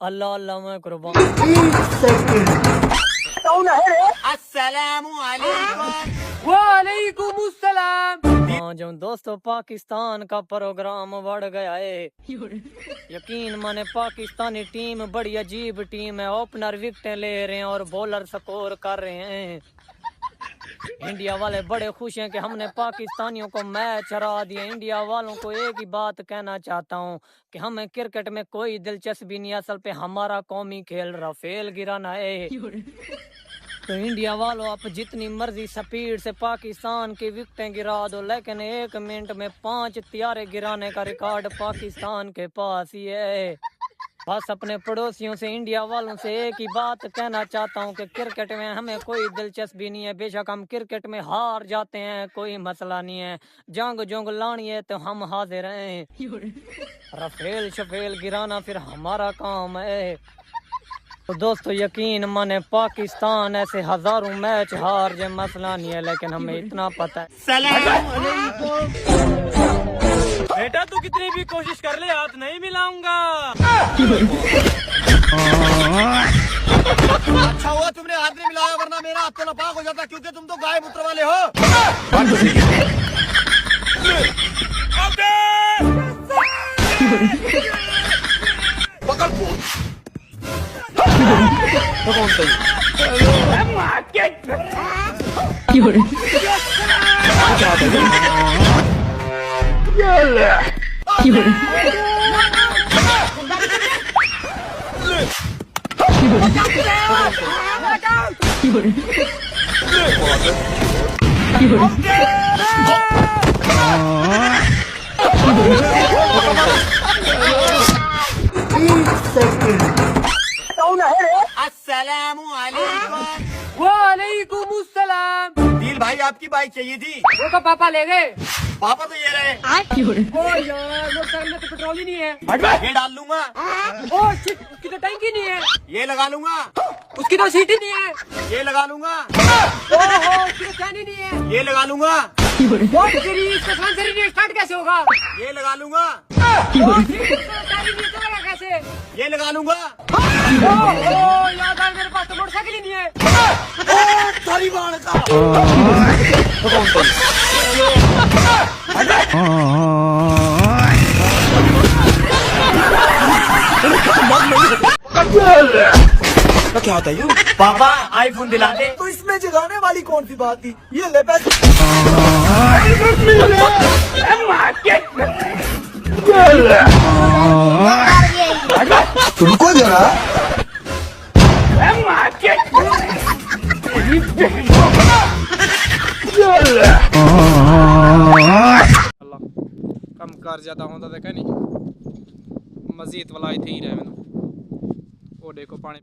अल्लाह अल्लाह मैं कुर्बान। वालेकुम अस्सलाम। हाँ जो दोस्तों पाकिस्तान का प्रोग्राम बढ़ गया है। यकीन माने पाकिस्तानी टीम बड़ी अजीब टीम है। ओपनर विकेटें ले रहे हैं और बॉलर स्कोर कर रहे हैं। इंडिया वाले बड़े खुश हैं कि हमने पाकिस्तानियों को मैच हरा दिया। इंडिया वालों को एक ही बात कहना चाहता हूँ कि हमें क्रिकेट में कोई दिलचस्पी नहीं, असल पे हमारा कौमी खेल राफेल गिराना है। तो इंडिया वालों आप जितनी मर्जी स्पीड से पाकिस्तान की विकेटें गिरा दो, लेकिन 1 मिनट में 5 तियारे गिराने का रिकॉर्ड पाकिस्तान के पास ही है। बस अपने पड़ोसियों से, इंडिया वालों से एक ही बात कहना चाहता हूँ कि क्रिकेट में हमें कोई दिलचस्पी नहीं है। बेशक हम क्रिकेट में हार जाते हैं, कोई मसला नहीं है। जंग जोंग लानी है तो हम हाजिर हैं। राफेल शफेल गिराना फिर हमारा काम है। तो दोस्तों यकीन माने पाकिस्तान ऐसे हजारों मैच हार जाए, मसला नहीं है, लेकिन हमें इतना पता है। बेटा तू कितनी भी कोशिश कर ले, हाथ नहीं मिलाऊंगा। अच्छा हुआ तुमने हाथ नहीं मिलाया, वरना मेरा हाथ तो नापाक हो जाता, क्योंकि तुम तो गाय मूत्र वाले हो। वालेकुम अस्सलाम। दिल भाई आपकी बाइक चाहिए थी, वो का पापा ले गए। पापा तो ये रहे। ओ यार वो सर में तो पेट्रोल ही नहीं है। ये डाल लूंगा, ओ शिट, उसकी तो टंकी नहीं है। ये लगा लूंगा, उसकी तो सीट ही नहीं है। ये लगा लूंगा, ओहो उसकी तो चैन ही नहीं है। ये लगा लूंगा, वो तेरी इसका सिलेंडर ही नहीं स्टार्ट कैसे होगा? ये लगा लूंगा, वो सीट उसका टायर ही नहीं चलेगा कैसे? ये लगा लूंगा। ओहो यार मेरे पास तो मोटरसाइकिल ही नहीं है। तालिबान का क्या होता है? पापा आईफोन दिला दे। तो इसमें जगाने वाली कौन सी बात थी? ये ले पैसे। तुमको जरा कम कर ज्यादा होता तो कह नहीं मजीद वाला इतने ही रहे। वो देखो पानी